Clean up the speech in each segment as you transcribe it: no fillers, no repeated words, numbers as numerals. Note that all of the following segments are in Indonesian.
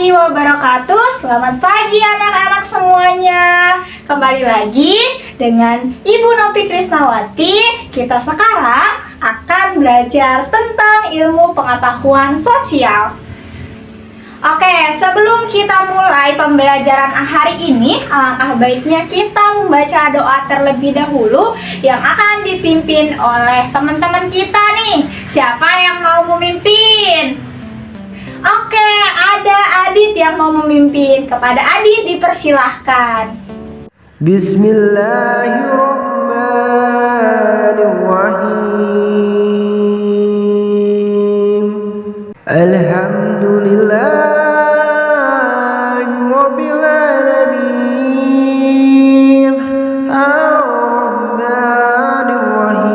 warahmatullahi wabarakatuh. Selamat pagi anak-anak semuanya. Kembali lagi dengan Ibu Novi Krisnawati. Kita sekarang akan belajar tentang ilmu pengetahuan sosial. Oke, sebelum kita mulai pembelajaran hari ini, alangkah baiknya kita membaca doa terlebih dahulu yang akan dipimpin oleh teman-teman kita nih. Siapa yang mau memimpin? Oke, ada Adit yang mau memimpin. Kepada Adit dipersilahkan. Bismillahirrahmanirrahim. Alhamdulillahirabbil alamin. Ar-rahmanir rahim.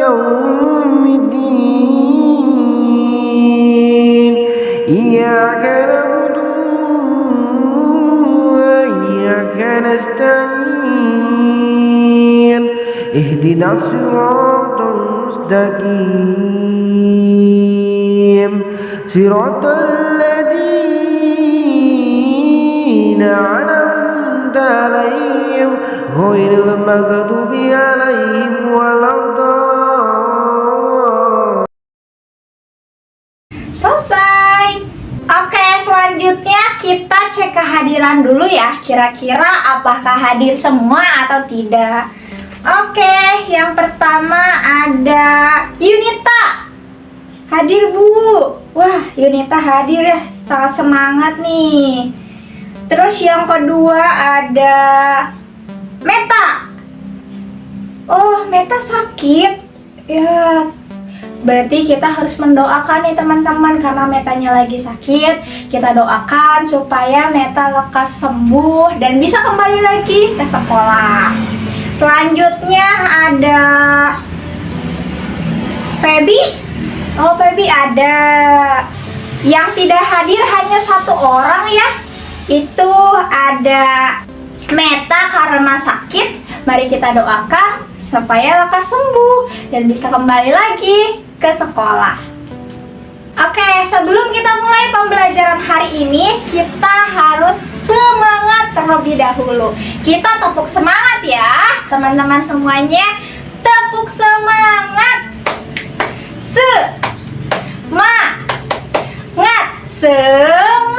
Yaumiddin. Iyyaka na'budu wa iyyaka nasta'in. Ihdinas siratal mustaqim. Siratal ladzina an'amta 'alaihim ghairil maghdubi 'alaihim waladdallin. Selesai. Oke, selanjutnya kita cek kehadiran dulu ya. Kira-kira apakah hadir semua atau tidak? Oke, yang pertama ada Yunita. Hadir, Bu. Wah, Yunita hadir ya. Sangat semangat nih. Terus yang kedua ada Meta. Oh, Meta sakit. Ya, berarti kita harus mendoakan nih teman-teman, karena Metanya lagi sakit. Kita doakan supaya Meta lekas sembuh dan bisa kembali lagi ke sekolah. Selanjutnya ada Feby. Oh, Feby ada. Yang tidak hadir hanya satu orang ya. Itu ada Meta karena sakit. Mari kita doakan supaya lekas sembuh dan bisa kembali lagi ke sekolah. Oke, sebelum kita mulai pembelajaran hari ini, kita harus semangat terlebih dahulu. Kita tepuk semangat ya, teman-teman semuanya. Tepuk semangat. Semangat.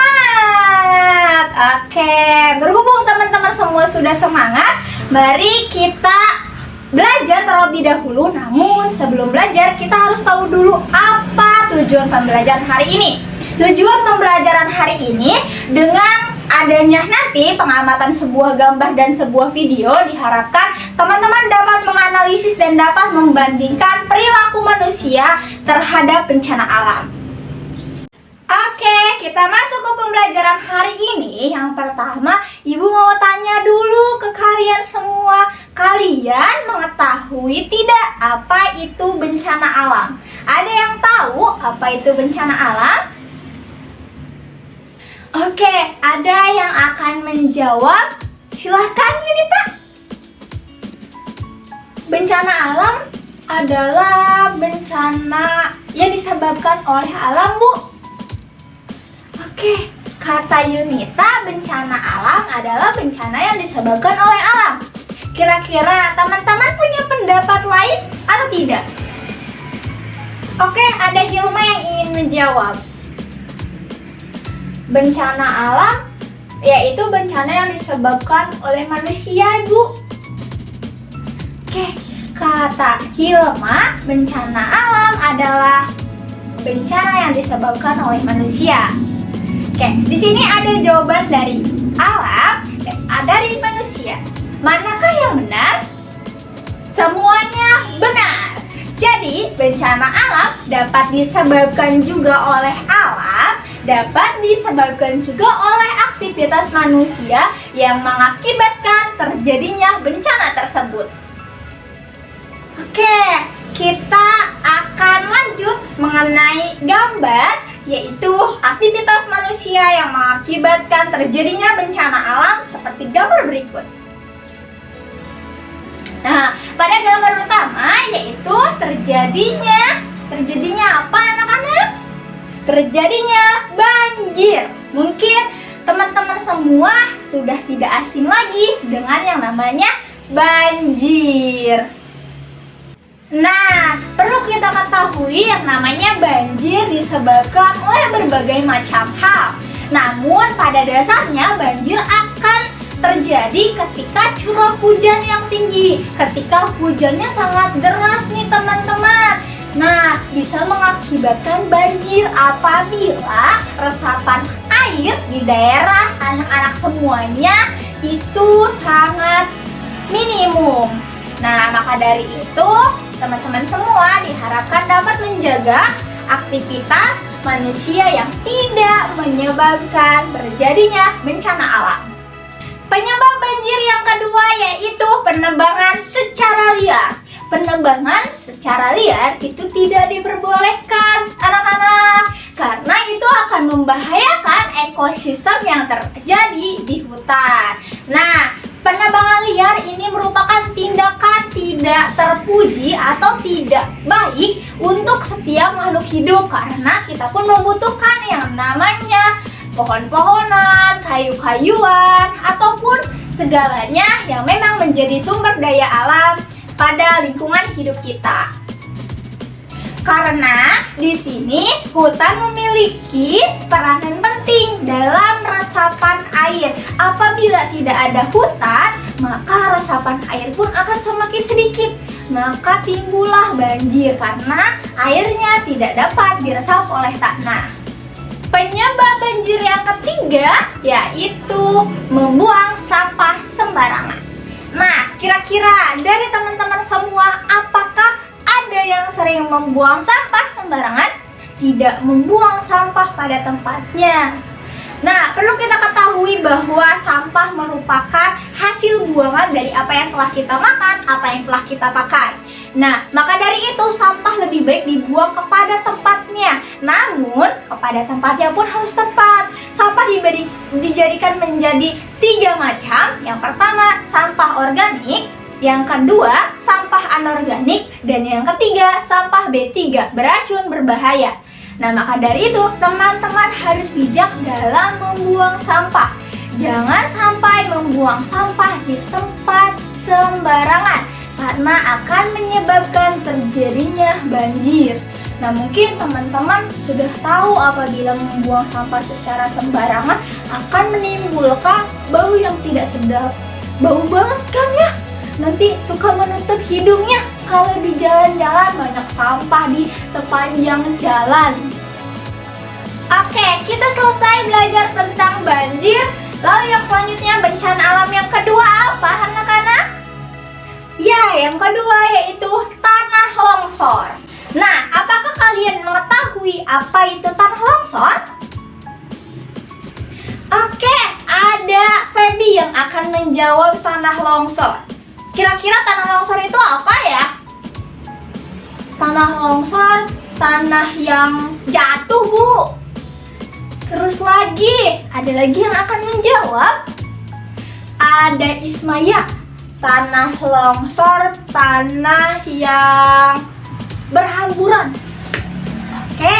Oke, berhubung teman-teman semua sudah semangat, mari kita belajar terlebih dahulu. Namun sebelum belajar kita harus tahu dulu apa tujuan pembelajaran hari ini. Tujuan pembelajaran hari ini, dengan adanya nanti pengamatan sebuah gambar dan sebuah video, diharapkan teman-teman dapat menganalisis dan dapat membandingkan perilaku manusia terhadap bencana alam. Oke, kita masuk ke pembelajaran hari ini. Yang pertama, Ibu mau tanya dulu ke kalian semua. Kalian mengetahui tidak apa itu bencana alam? Ada yang tahu apa itu bencana alam? Oke, ada yang akan menjawab? Silahkan, Yunita. Bencana alam adalah bencana yang disebabkan oleh alam, Bu. Oke, kata Yunita, bencana alam adalah bencana yang disebabkan oleh alam. Kira-kira teman-teman punya pendapat lain atau tidak? Oke, ada Hilma yang ingin menjawab. Bencana alam yaitu bencana yang disebabkan oleh manusia, Bu. Oke, kata Hilma, bencana alam adalah bencana yang disebabkan oleh manusia. Oke, di sini ada jawaban dari alam dan dari manusia. Manakah yang benar? Semuanya benar. Jadi, bencana alam dapat disebabkan juga oleh alam, dapat disebabkan juga oleh aktivitas manusia yang mengakibatkan terjadinya bencana tersebut. Oke, kita akan lanjut mengenai gambar, yaitu aktivitas manusia yang mengakibatkan terjadinya bencana alam seperti gambar berikut. Nah, pada gambar pertama yaitu yaitu terjadinya apa anak-anak? Terjadinya banjir. Mungkin teman-teman semua sudah tidak asing lagi dengan yang namanya banjir. Nah, perlu kita ketahui yang namanya banjir disebabkan oleh berbagai macam hal. Namun pada dasarnya banjir akan terjadi ketika curah hujan yang tinggi, ketika hujannya sangat deras nih teman-teman. Nah, bisa mengakibatkan banjir apabila resapan air di daerah anak-anak semuanya itu sangat minimum. Nah, maka dari itu teman-teman semua diharapkan dapat menjaga aktivitas manusia yang tidak menyebabkan terjadinya bencana alam. Penyebab banjir yang kedua yaitu penebangan secara liar. Penebangan secara liar itu tidak diperbolehkan anak-anak, karena itu akan membahayakan ekosistem yang terjadi di hutan. Nah, penebangan liar ini merupakan tindakan tidak terpuji atau tidak baik untuk setiap makhluk hidup, karena kita pun membutuhkan yang namanya pohon-pohonan, kayu-kayuan, ataupun segalanya yang memang menjadi sumber daya alam pada lingkungan hidup kita. Karena di sini hutan memiliki peranan penting dalam resapan air. Apabila tidak ada hutan, maka resapan air pun akan semakin sedikit. Maka timbullah banjir karena airnya tidak dapat diresap oleh tanah. Penyebab banjir yang ketiga yaitu membuang sampah sembarangan. Nah, kira-kira dari teman-teman semua, apakah ada yang sering membuang sampah sembarangan? Tidak membuang sampah pada tempatnya. Nah, perlu kita ketahui bahwa sampah merupakan hasil buangan dari apa yang telah kita makan, apa yang telah kita pakai. Nah, maka dari itu sampah lebih baik dibuang kepada tempatnya. Namun, kepada tempatnya pun harus tepat. Sampah dijadikan menjadi 3 macam. Yang pertama, sampah organik. Yang kedua, sampah anorganik. Dan yang ketiga, sampah B3, beracun, berbahaya. Nah, maka dari itu, teman-teman harus bijak dalam membuang sampah. Jangan sampai membuang sampah di tempat sembarangan, karena akan menyebabkan terjadinya banjir. Nah, mungkin teman-teman sudah tahu apabila membuang sampah secara sembarangan akan menimbulkan bau yang tidak sedap. Bau banget kan ya? Nanti suka menutup hidungnya kalau di jalan-jalan banyak sampah di sepanjang jalan. Oke, kita selesai belajar tentang banjir. Lalu yang selanjutnya, bencana alam yang kedua apa anak-anak? Ya, yang kedua yaitu tanah longsor. Nah, apakah kalian mengetahui apa itu tanah longsor? Oke, ada Feby yang akan menjawab tanah longsor. Kira-kira tanah longsor itu apa ya? Tanah longsor, tanah yang jatuh, Bu. Terus lagi, ada lagi yang akan menjawab. Ada Ismaya. Tanah longsor, tanah yang berhamburan. Oke,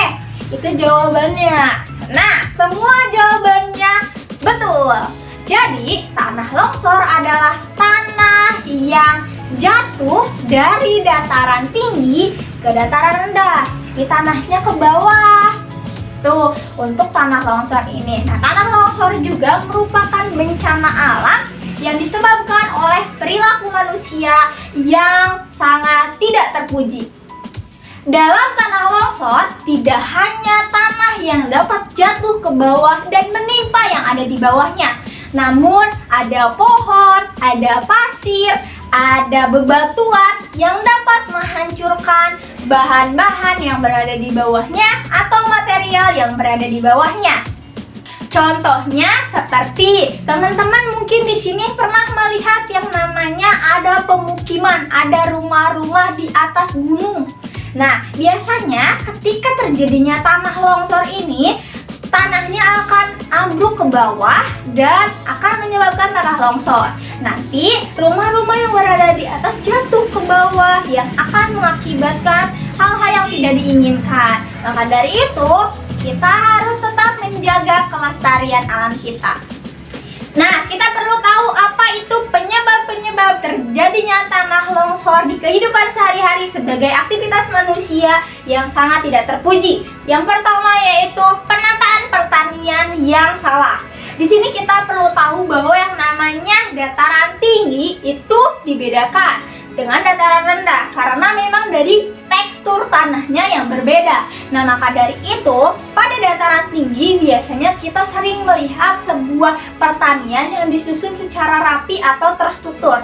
itu jawabannya. Nah, semua jawabannya betul. Jadi, tanah longsor adalah tanah yang jatuh dari dataran tinggi ke dataran rendah. Jadi tanahnya ke bawah. Tuh, untuk tanah longsor ini. Nah, tanah longsor juga merupakan bencana alam yang disebabkan oleh perilaku manusia yang sangat tidak terpuji. Dalam tanah longsor, tidak hanya tanah yang dapat jatuh ke bawah dan menimpa yang ada di bawahnya, namun ada pohon, ada pasir, ada bebatuan yang dapat menghancurkan bahan-bahan yang berada di bawahnya atau material yang berada di bawahnya. Contohnya seperti teman-teman mungkin di sini pernah melihat yang namanya ada pemukiman, ada rumah-rumah di atas gunung. Nah, biasanya ketika terjadinya tanah longsor ini, tanahnya akan ambruk ke bawah dan akan menyebabkan tanah longsor. Nanti rumah-rumah yang berada di atas jatuh ke bawah yang akan mengakibatkan hal-hal yang tidak diinginkan. Maka dari itu, kita harus tetap menjaga kelestarian alam kita. Nah, kita perlu tahu apa itu penyebab-penyebab terjadinya tanah longsor di kehidupan sehari-hari sebagai aktivitas manusia yang sangat tidak terpuji. Yang pertama yaitu penataan pertanian yang salah. Di sini kita perlu tahu bahwa yang namanya dataran tinggi itu dibedakan dengan dataran rendah karena memang dari tekstur tanahnya yang berbeda. Nah, maka dari itu pada dataran tinggi biasanya kita sering melihat sebuah pertanian yang disusun secara rapi atau terstruktur.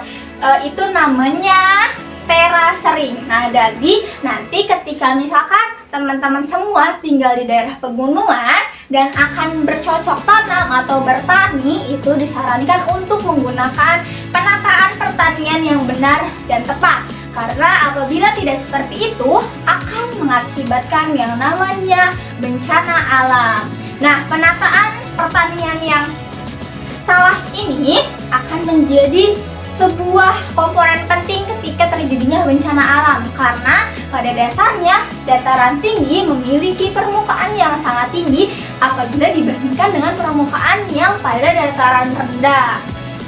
Itu namanya terasering. Nah, jadi nanti ketika misalkan teman-teman semua tinggal di daerah pegunungan dan akan bercocok tanam atau bertani, itu disarankan untuk menggunakan penataan pertanian yang benar dan tepat. Karena apabila tidak seperti itu akan mengakibatkan yang namanya bencana alam. Nah, penataan pertanian yang salah ini akan menjadi sebuah komponen penting ketika terjadinya bencana alam karena pada dasarnya dataran tinggi memiliki permukaan yang sangat tinggi apabila dibandingkan dengan permukaan yang pada dataran rendah.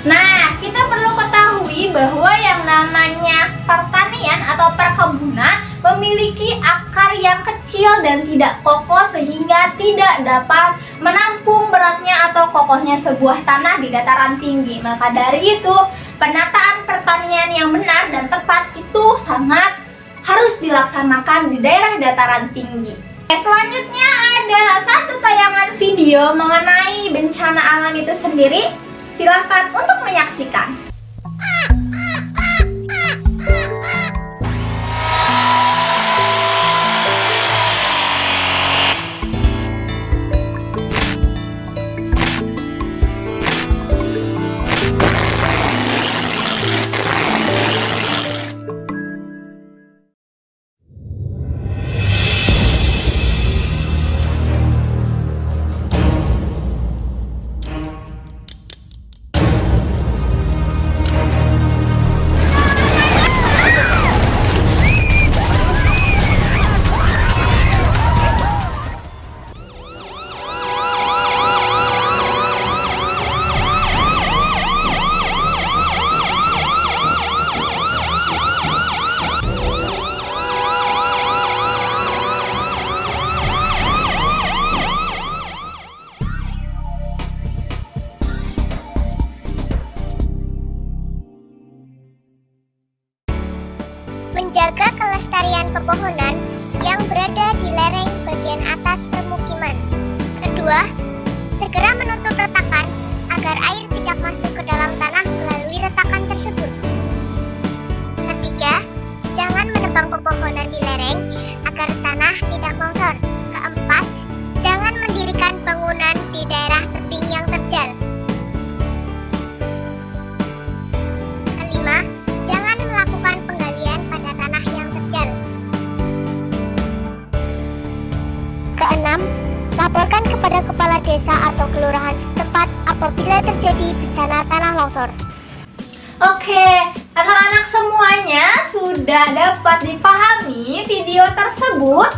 Nah, kita perlu ketahui bahwa yang namanya pertanian atau perkebunan memiliki akar yang kecil dan tidak kokoh sehingga tidak dapat menampung beratnya atau kokohnya sebuah tanah di dataran tinggi. Maka dari itu, penataan pertanian yang benar dan tepat itu sangat harus dilaksanakan di daerah dataran tinggi. Selanjutnya ada satu tayangan video mengenai bencana alam itu sendiri. Silakan untuk menyaksikan. Menjaga kelestarian pepohonan yang berada di lereng bagian atas permukiman. Kedua, segera menutup retakan agar air tidak masuk ke dalam tanah melalui retakan tersebut. Ketiga, jangan menebang pepohonan di lereng agar tanah tidak longsor. Keempat, jangan mendirikan bangunan di daerah tebing yang terjal. Kelima, jangan melakukan penggalian pada tanah yang terjal. Keenam, laporkan kepada kepala desa atau kelurahan setempat apabila terjadi bencana tanah longsor. Oke, anak-anak semuanya sudah dapat dipahami video tersebut?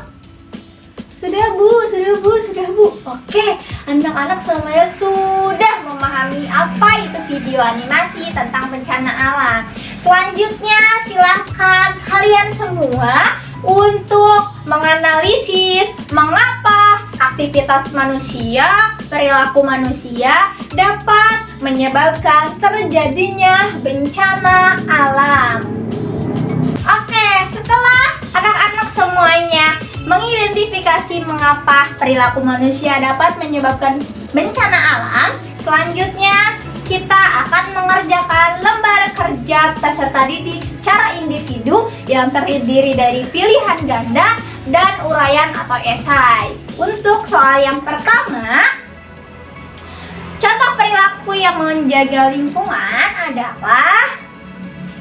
Sudah bu. Oke, anak-anak semuanya sudah memahami apa itu video animasi tentang bencana alam. Selanjutnya silahkan kalian semua untuk menganalisis mengapa aktivitas manusia, perilaku manusia dapat menyebabkan terjadinya bencana alam. Oke, setelah anak-anak semuanya mengidentifikasi mengapa perilaku manusia dapat menyebabkan bencana alam, selanjutnya kita akan mengerjakan lembar kerja peserta didik secara individu yang terdiri dari pilihan ganda dan uraian atau esai. Untuk soal yang pertama, contoh perilaku yang menjaga lingkungan adalah,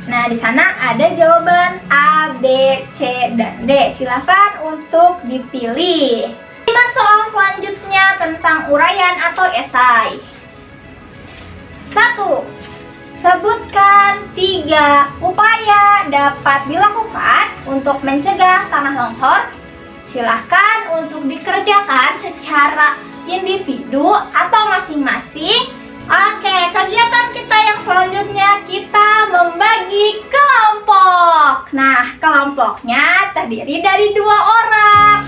nah di sana ada jawaban A, B, C, dan D. Silakan untuk dipilih. 5 soal selanjutnya tentang uraian atau esai. 1. Sebutkan 3 upaya dapat dilakukan untuk mencegah tanah longsor. Silahkan untuk dikerjakan secara individu atau masing-masing. Oke, kegiatan kita yang selanjutnya kita membagi kelompok. Nah, kelompoknya terdiri dari 2 orang.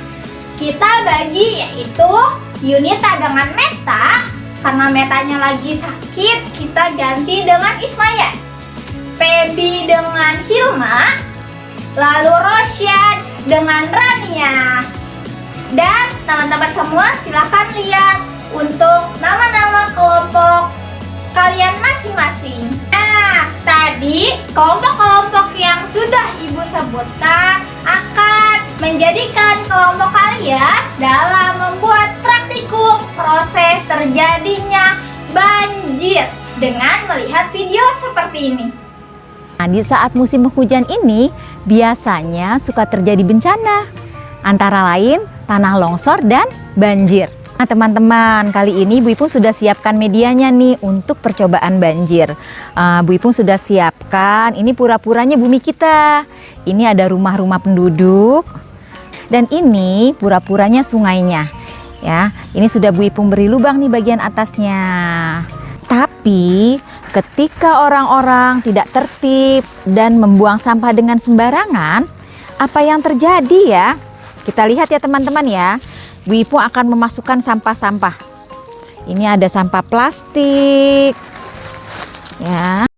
Kita bagi yaitu Yunita dengan Meta. Karena Metanya lagi sakit, kita ganti dengan Ismayan. Feby dengan Hilma. Lalu Rosyad dengan Rania. Dan teman-teman semua silahkan lihat untuk nama-nama kelompok kalian masing-masing. Nah, tadi kelompok-kelompok yang sudah Ibu sebutkan akan menjadikan kelompok kalian dalam membuat praktikum proses terjadinya banjir dengan melihat video seperti ini. Nah, di saat musim hujan ini biasanya suka terjadi bencana, antara lain tanah longsor dan banjir. Nah teman-teman, kali ini Bu Ipung sudah siapkan medianya nih untuk percobaan banjir. Bu Ipung sudah siapkan, ini pura-puranya bumi kita. Ini ada rumah-rumah penduduk dan ini pura-puranya sungainya. Ya, ini sudah Bu Ipung beri lubang nih bagian atasnya. Tapi ketika orang-orang tidak tertib dan membuang sampah dengan sembarangan, apa yang terjadi ya? Kita lihat ya teman-teman ya. Bu Ipung akan memasukkan sampah-sampah. Ini ada sampah plastik. Ya.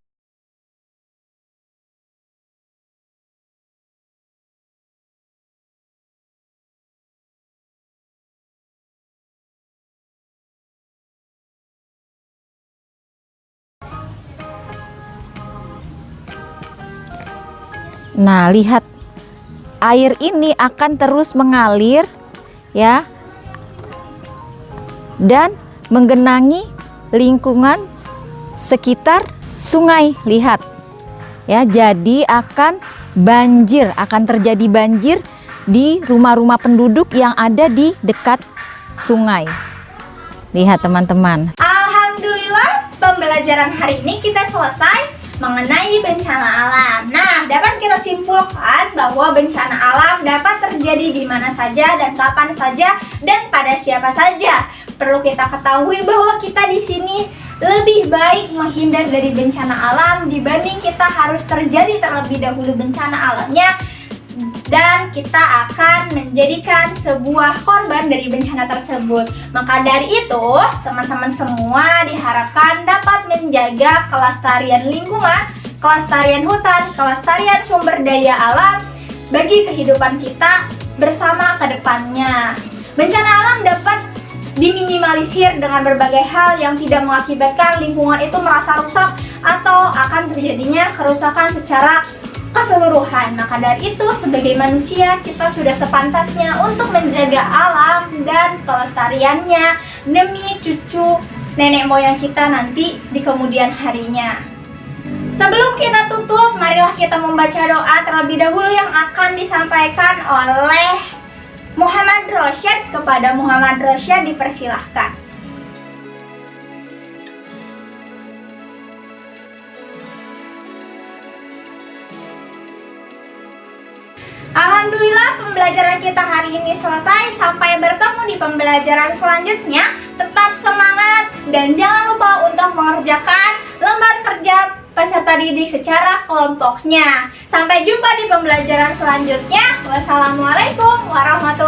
Nah, lihat air ini akan terus mengalir ya dan menggenangi lingkungan sekitar sungai. Lihat ya, jadi akan banjir, akan terjadi banjir di rumah-rumah penduduk yang ada di dekat sungai. Lihat teman-teman. Alhamdulillah, pembelajaran hari ini kita selesai mengenai bencana alam. Nah, dapat kita simpulkan bahwa bencana alam dapat terjadi di mana saja dan kapan saja dan pada siapa saja. Perlu kita ketahui bahwa kita di sini lebih baik menghindar dari bencana alam dibanding kita harus terjadi terlebih dahulu bencana alamnya dan kita akan menjadikan sebuah korban dari bencana tersebut. Maka dari itu, teman-teman semua diharapkan dapat menjaga kelestarian lingkungan, kelestarian hutan, kelestarian sumber daya alam bagi kehidupan kita bersama ke depannya. Bencana alam dapat diminimalisir dengan berbagai hal yang tidak mengakibatkan lingkungan itu merasa rusak atau akan terjadinya kerusakan secara keseluruhan. Maka dari itu, sebagai manusia kita sudah sepantasnya untuk menjaga alam dan kelestariannya demi cucu nenek moyang kita nanti di kemudian harinya. Sebelum kita tutup, marilah kita membaca doa terlebih dahulu yang akan disampaikan oleh Muhammad Rosyad. Kepada Muhammad Rosyad dipersilahkan. Alhamdulillah, pembelajaran kita hari ini selesai. Sampai bertemu di pembelajaran selanjutnya. Tetap semangat dan jangan lupa untuk mengerjakan lembar kerja peserta didik secara kelompoknya. Sampai jumpa di pembelajaran selanjutnya. Wassalamualaikum warahmatullahi wabarakatuh.